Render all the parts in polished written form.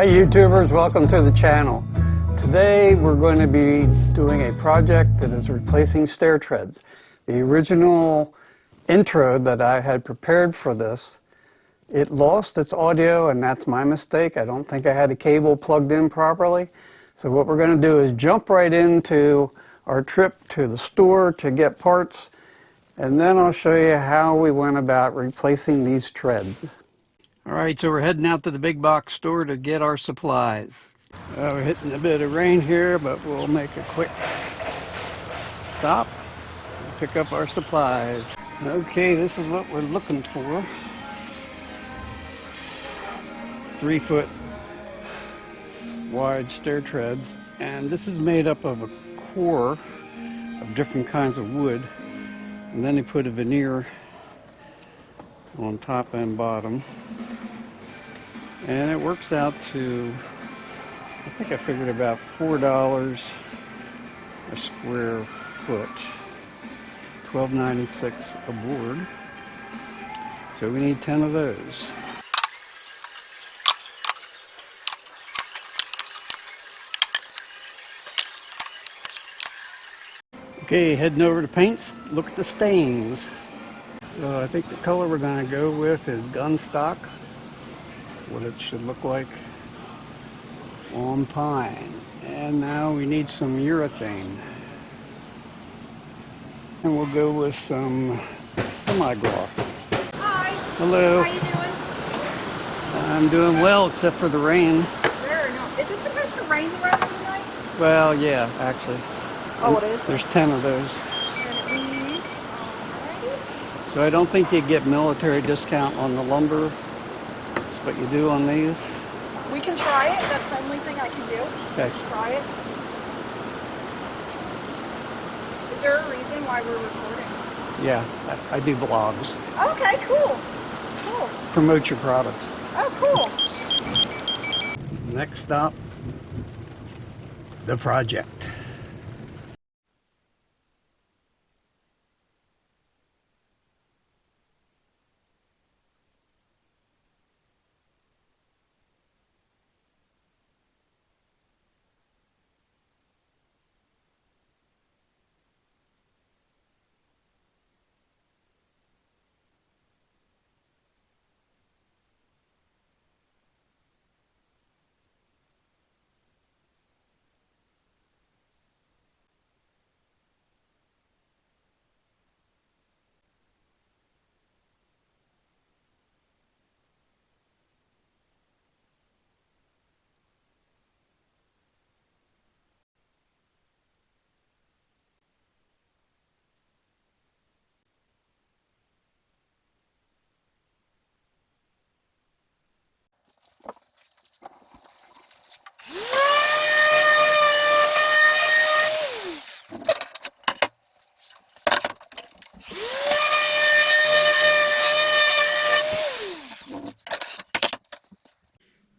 Hi YouTubers, welcome to the channel. Today we're going to be doing a project that is replacing stair treads. The original intro that I had prepared for this, it lost its audio, and that's my mistake. I don't think I had a cable plugged in properly. So what we're going to do is jump right into our trip to the store to get parts, and then I'll show you how we went about replacing these treads. Alright, so we're heading out to the big box store to get our supplies. We're hitting a bit of rain here, but we'll make a quick stop and pick up our supplies. Okay, this is what we're looking for. 3-foot wide stair treads, and this is made up of a core of different kinds of wood, and then they put a veneer on top and bottom, and it works out to, I think I figured about $4 a square foot, $12.96 a board. So we need 10 of those. Okay, heading over to paints, look at the stains. So I think the color we're going to go with is gunstock. That's what it should look like on pine. And now we need some urethane. And we'll go with some semi-gloss. Hi. Hello. How you doing? I'm doing well, except for the rain. Very nice. Is it supposed to rain the rest of the night? Well, yeah, actually. Oh, it is? There's 10 of those. So I don't think you get military discount on the lumber. That's what you do on these. We can try it. That's the only thing I can do. Okay. Let's try it. Is there a reason why we're recording? Yeah, I do blogs. Okay, cool. Cool. Promote your products. Oh, cool. Next stop, the project.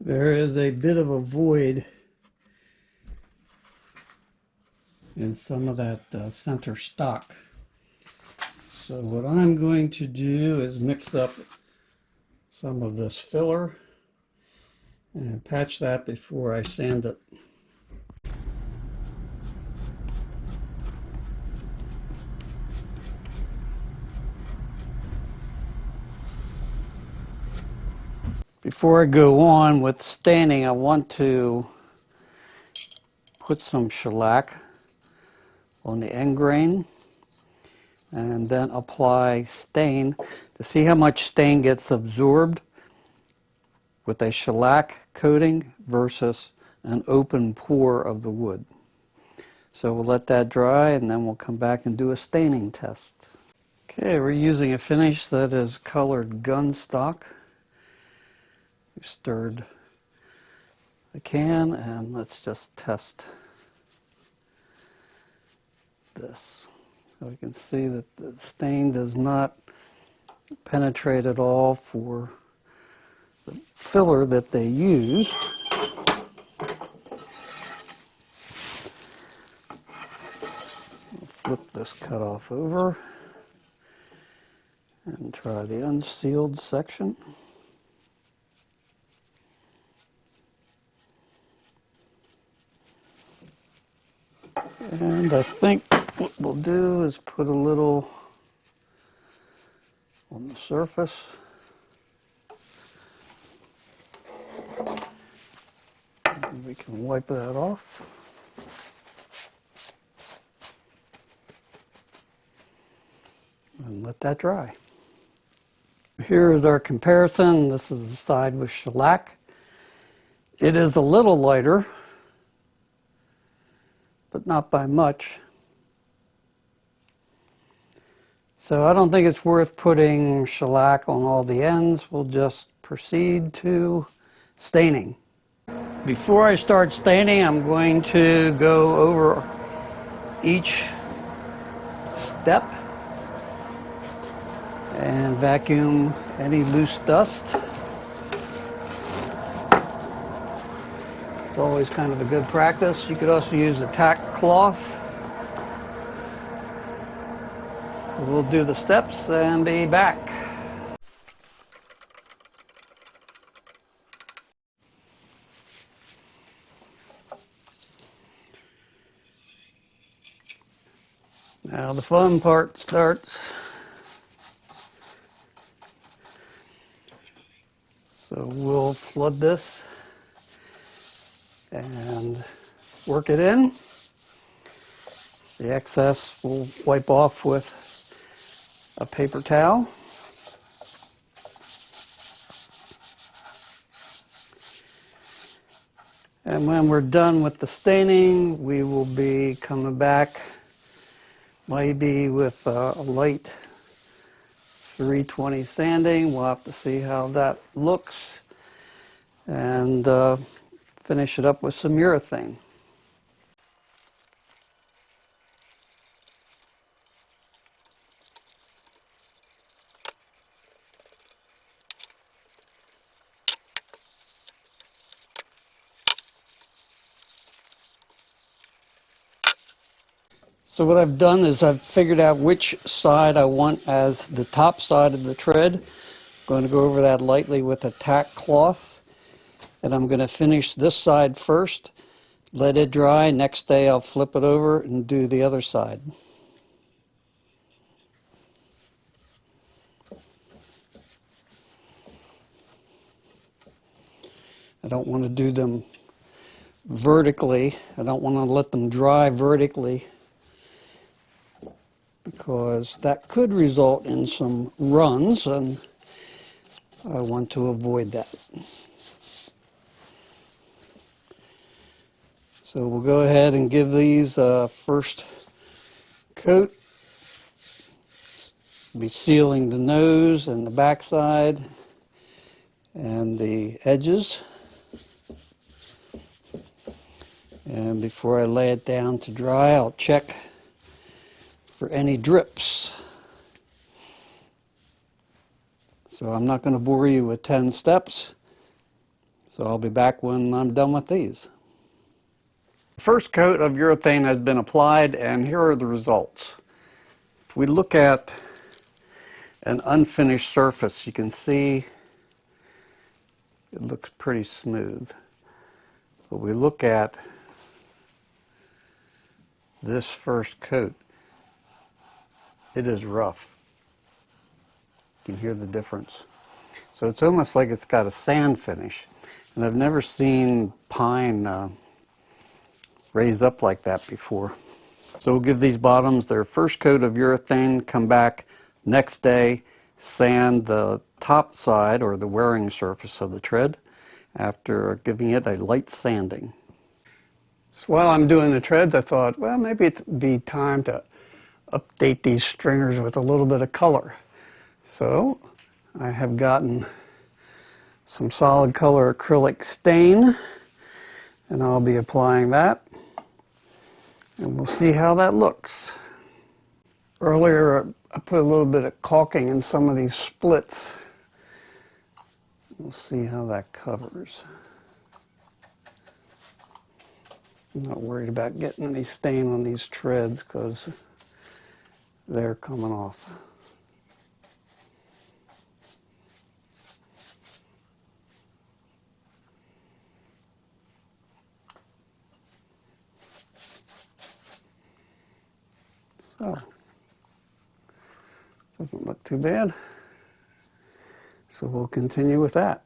There is a bit of a void in some of that center stock. So what I'm going to do is mix up some of this filler and patch that before I sand it. Before I go on with staining, I want to put some shellac on the end grain and then apply stain to see how much stain gets absorbed with a shellac coating versus an open pore of the wood. So we'll let that dry, and then we'll come back and do a staining test. Okay, we're using a finish that is colored gunstock. We stirred the can, and let's just test this. So we can see that the stain does not penetrate at all for the filler that they used. We'll flip this cutoff over and try the unsealed section. And I think what we'll do is put a little on the surface. And we can wipe that off. And let that dry. Here is our comparison. This is the side with shellac. It is a little lighter, but not by much. So I don't think it's worth putting shellac on all the ends. We'll just proceed to staining. Before I start staining, I'm going to go over each step and vacuum any loose dust. It's always kind of a good practice. You could also use a tack cloth. We'll do the steps and be back. Now the fun part starts. So we'll flood this and work it in. The excess we'll wipe off with a paper towel. And when we're done with the staining, we will be coming back maybe with a light 320 sanding. We'll have to see how that looks, and finish it up with some urethane. So what I've done is I've figured out which side I want as the top side of the tread. I'm going to go over that lightly with a tack cloth, and I'm going to finish this side first, let it dry. Next day I'll flip it over and do the other side. I don't want to do them vertically. I don't want to let them dry vertically, because that could result in some runs, and I want to avoid that. So we'll go ahead and give these a first coat. Be sealing the nose and the backside and the edges. And before I lay it down to dry, I'll check for any drips. So I'm not going to bore you with 10 steps. So I'll be back when I'm done with these. The first coat of urethane has been applied, and here are the results. If we look at an unfinished surface, you can see it looks pretty smooth. But we look at this first coat, it is rough. You can hear the difference. So it's almost like it's got a sand finish. And I've never seen pine raise up like that before. So we'll give these bottoms their first coat of urethane, come back next day, sand the top side or the wearing surface of the tread after giving it a light sanding. So while I'm doing the treads, I thought, well, maybe it'd be time to update these stringers with a little bit of color. So I have gotten some solid color acrylic stain, and I'll be applying that, and we'll see how that looks. Earlier I put a little bit of caulking in some of these splits. We'll see how that covers. I'm not worried about getting any stain on these treads because they're coming off. So, doesn't look too bad. So we'll continue with that.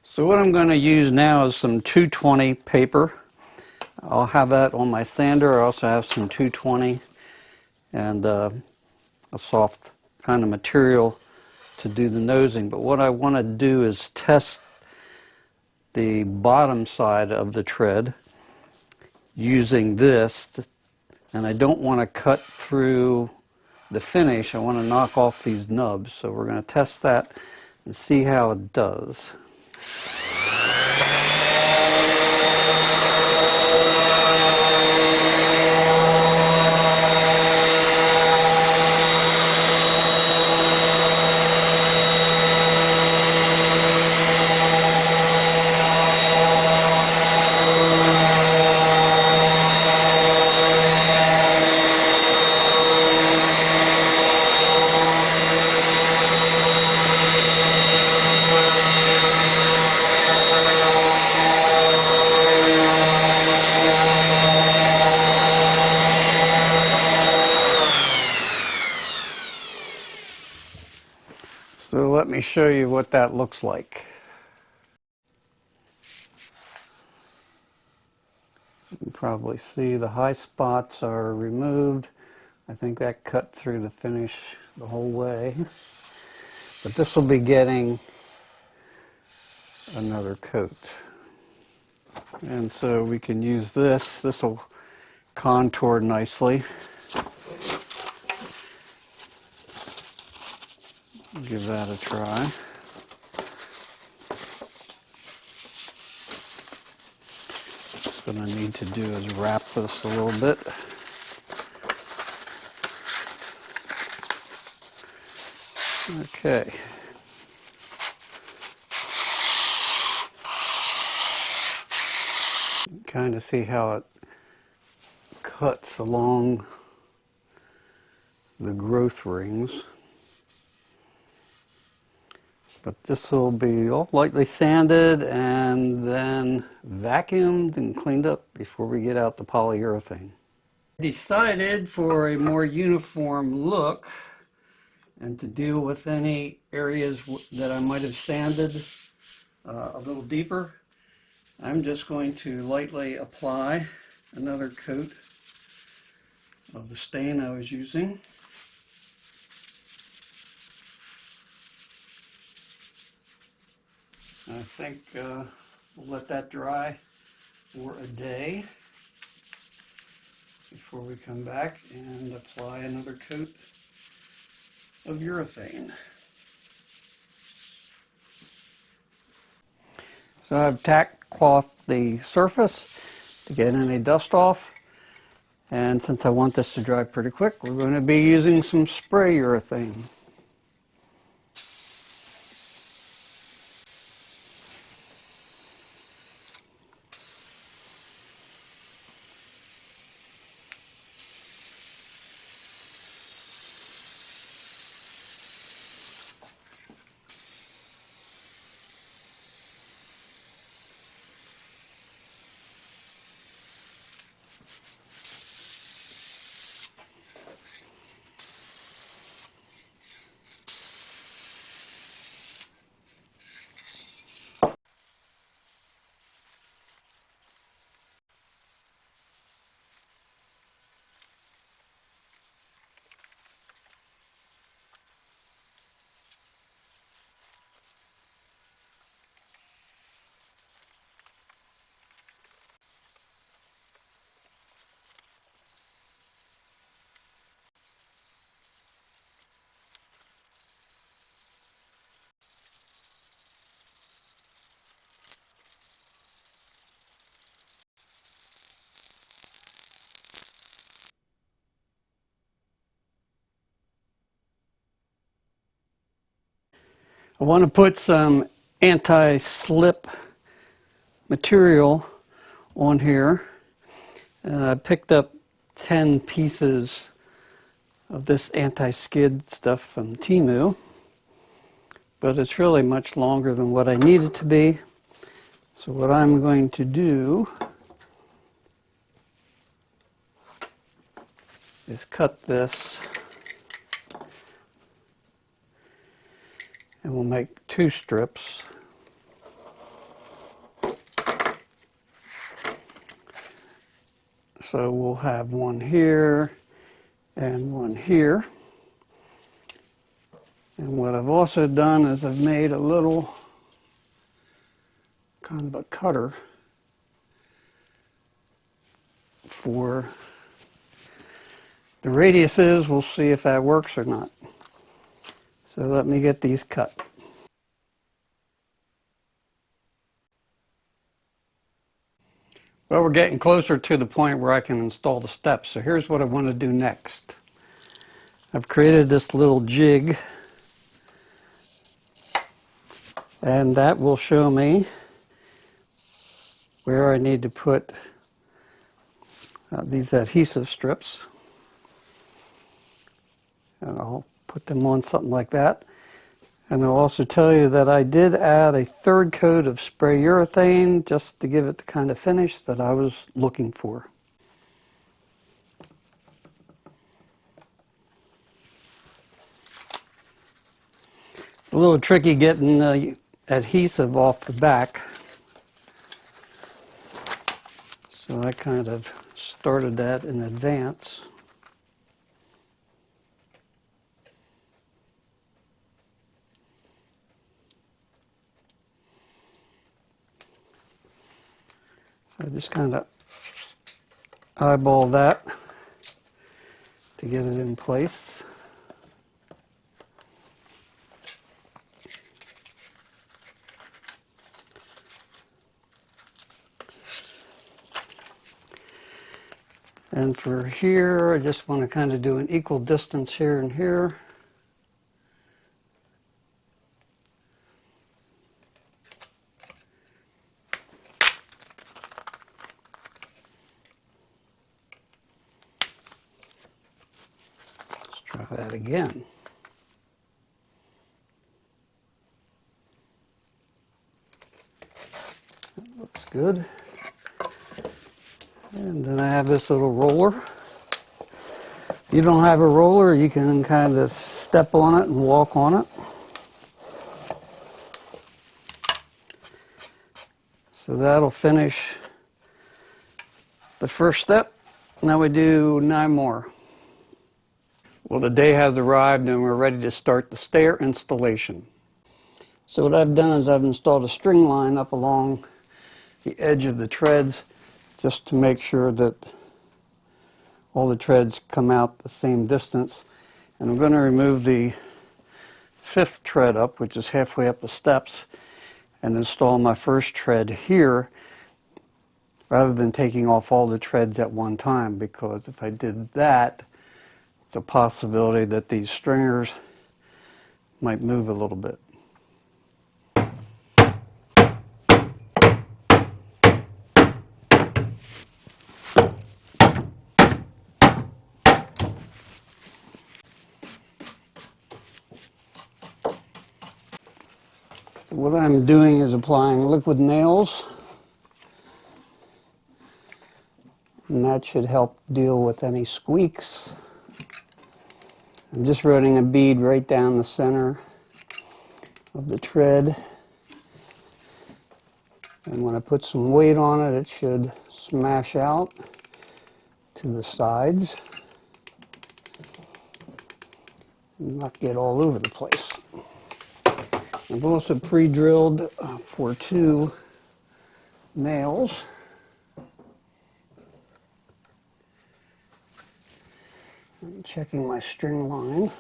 So what I'm going to use now is some 220 paper. I'll have that on my sander. I also have some 220 and a soft kind of material to do the nosing. But what I want to do is test the bottom side of the tread using this, and I don't want to cut through the finish. I want to knock off these nubs. So we're going to test that and see how it does. So let me show you what that looks like. You can probably see the high spots are removed. I think that cut through the finish the whole way. But this will be getting another coat. And so we can use this. This will contour nicely. Give that a try. What I need to do is wrap this a little bit. Okay. Kind of see how it cuts along the growth rings. But this will be all lightly sanded and then vacuumed and cleaned up before we get out the polyurethane. I decided for a more uniform look and to deal with any areas that I might have sanded a little deeper, I'm just going to lightly apply another coat of the stain I was using. I think we'll let that dry for a day before we come back and apply another coat of urethane. So I've tack clothed the surface to get any dust off, and since I want this to dry pretty quick, we're going to be using some spray urethane. I want to put some anti-slip material on here. I picked up 10 pieces of this anti-skid stuff from Temu, but it's really much longer than what I need it to be. So what I'm going to do is cut this, and we'll make 2 strips. So we'll have one here and one here. And what I've also done is I've made a little kind of a cutter for the radiuses. We'll see if that works or not. So let me get these cut. Well, we're getting closer to the point where I can install the steps. So here's what I want to do next. I've created this little jig, and that will show me where I need to put these adhesive strips. And I'll put them on something like that. And I'll also tell you that I did add a 3rd coat of spray urethane just to give it the kind of finish that I was looking for. It's a little tricky getting the adhesive off the back, so I kind of started that in advance. So I just kind of eyeball that to get it in place. And for here, I just want to kind of do an equal distance here and here. Let's try that again. That looks good. And then I have this little roller. If you don't have a roller, you can kind of step on it and walk on it. So that'll finish the first step. Now we do 9 more. Well, the day has arrived and we're ready to start the stair installation. So what I've done is I've installed a string line up along the edge of the treads, just to make sure that all the treads come out the same distance. And I'm going to remove the 5th tread up, which is halfway up the steps, and install my first tread here, rather than taking off all the treads at one time, because if I did that, it's a possibility that these stringers might move a little bit. So what I'm doing is applying liquid nails, and that should help deal with any squeaks. I'm just running a bead right down the center of the tread, and when I put some weight on it, it should smash out to the sides and not get all over the place. I've also pre-drilled for 2 nails. I'm checking my string line.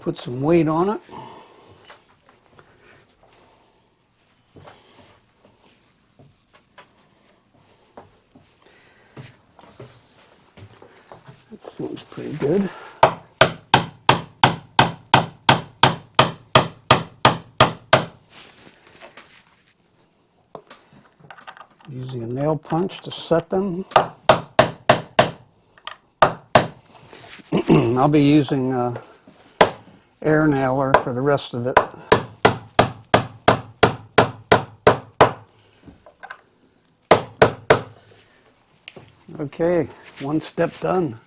Put some weight on it. That seems pretty good. Using a nail punch to set them. I'll be using air nailer for the rest of it. Okay, one step done.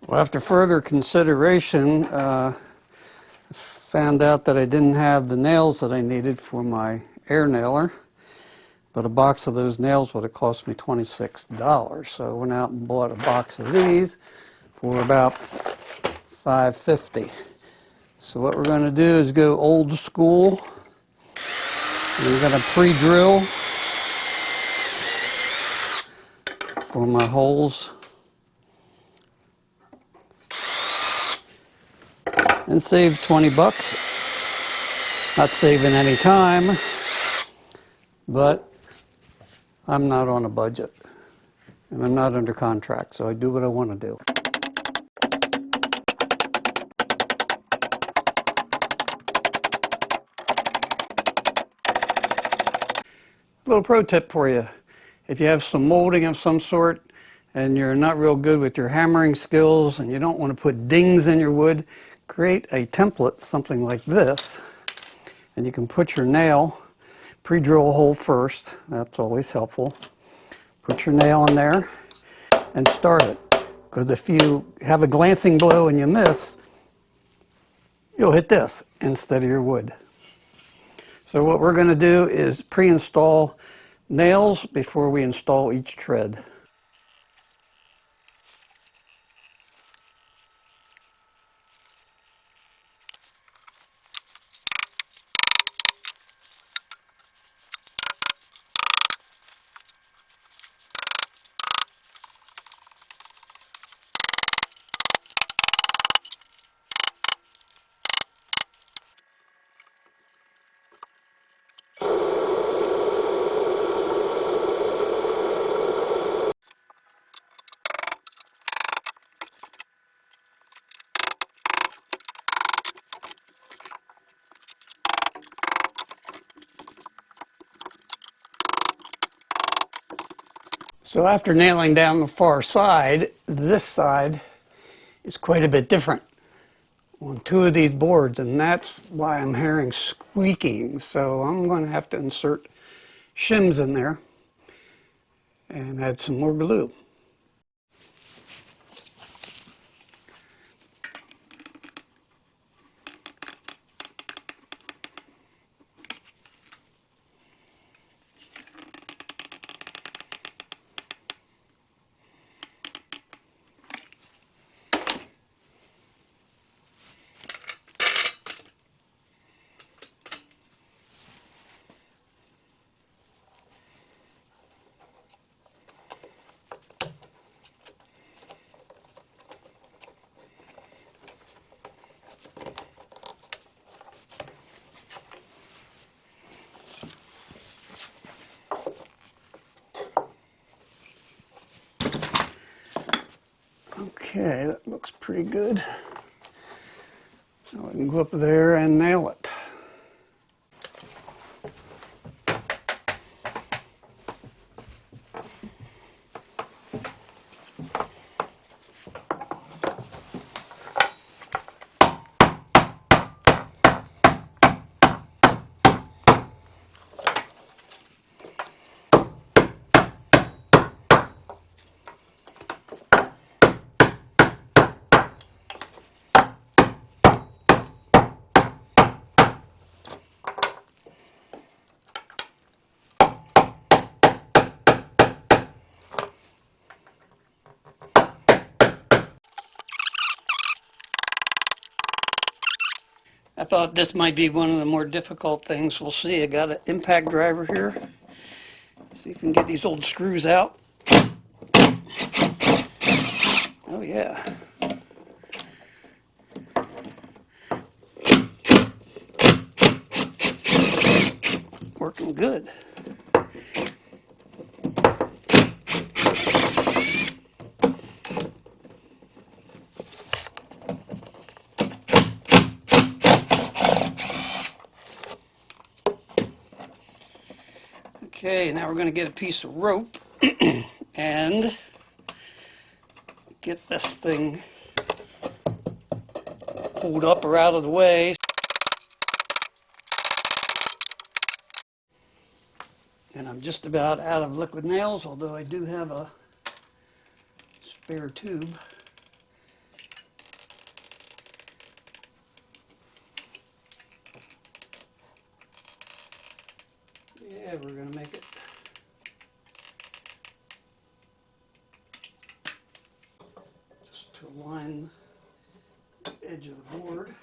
Well, after further consideration, found out that I didn't have the nails that I needed for my air nailer, but a box of those nails would have cost me $26. So I went out and bought a box of these for about $5.50. So what we're going to do is go old school. We're going to pre-drill for my holes and save 20 bucks. Not saving any time, but I'm not on a budget and I'm not under contract, so I do what I want to do. Little pro tip for you. If you have some molding of some sort and you're not real good with your hammering skills and you don't want to put dings in your wood, create a template, something like this, and you can put your nail, pre-drill a hole first, that's always helpful. Put your nail in there and start it. Because if you have a glancing blow and you miss, you'll hit this instead of your wood. So what we're going to do is pre-install nails before we install each tread. So after nailing down the far side, this side is quite a bit different on two of these boards, and that's why I'm hearing squeaking. So I'm going to have to insert shims in there and add some more glue. Okay, that looks pretty good. Now I can go up there and nail it. I thought this might be one of the more difficult things. We'll see. I got an impact driver here. See if we can get these old screws out. Oh yeah. Working good. Okay, now we're going to get a piece of rope and get this thing pulled up or out of the way. And I'm just about out of liquid nails, although I do have a spare tube. Yeah, we're going to make it. Just to align the edge of the board.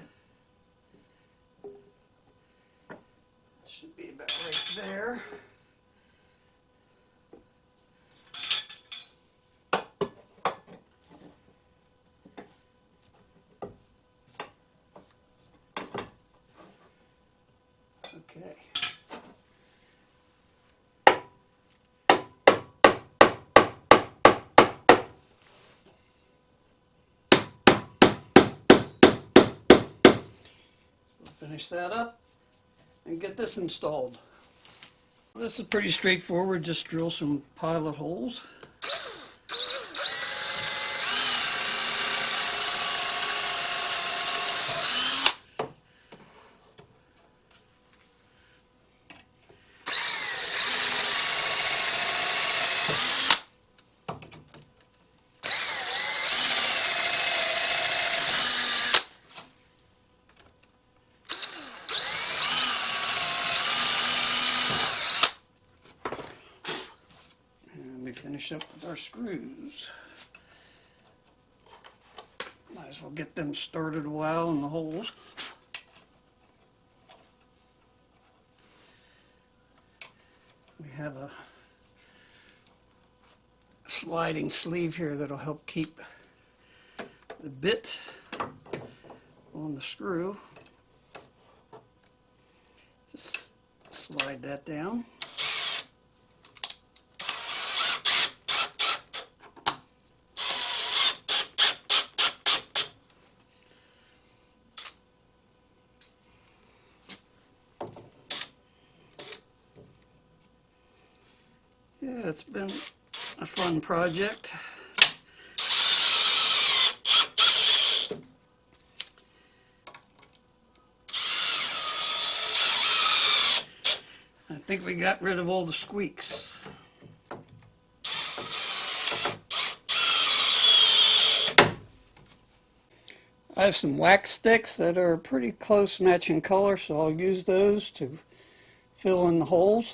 Should be about right there. Okay. We'll finish that up and get this installed. This is pretty straightforward, just drill some pilot holes. Finish up with our screws. Might as well get them started a while in the holes. We have a sliding sleeve here that'll help keep the bit on the screw. Just slide that down. Yeah, it's been a fun project. I think we got rid of all the squeaks. I have some wax sticks that are pretty close matching color, so I'll use those to fill in the holes.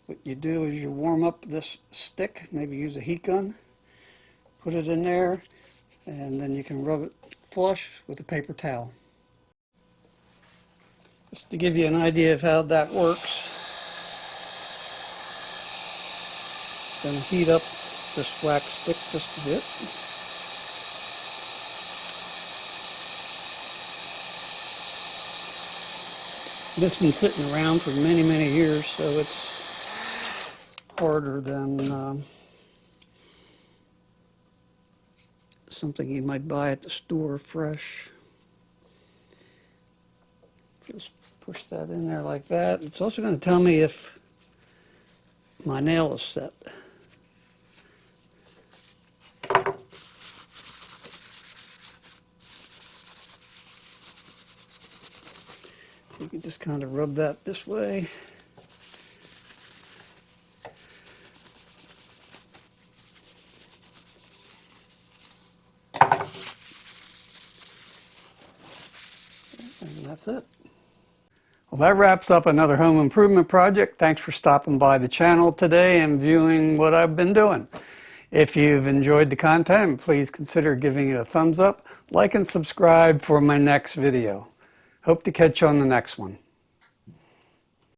What you do is you warm up this stick, maybe use a heat gun, put it in there, and then you can rub it flush with a paper towel. Just to give you an idea of how that works, I'm going to heat up this wax stick just a bit. This has been sitting around for many, many years, so it's harder than something you might buy at the store fresh. Just push that in there like that. It's also going to tell me if my nail is set. So you can just kind of rub that this way. And that's it. Well, that wraps up another home improvement project. Thanks for stopping by the channel today and viewing what I've been doing. If you've enjoyed the content, please consider giving it a thumbs up, like and subscribe for my next video. Hope to catch you on the next one.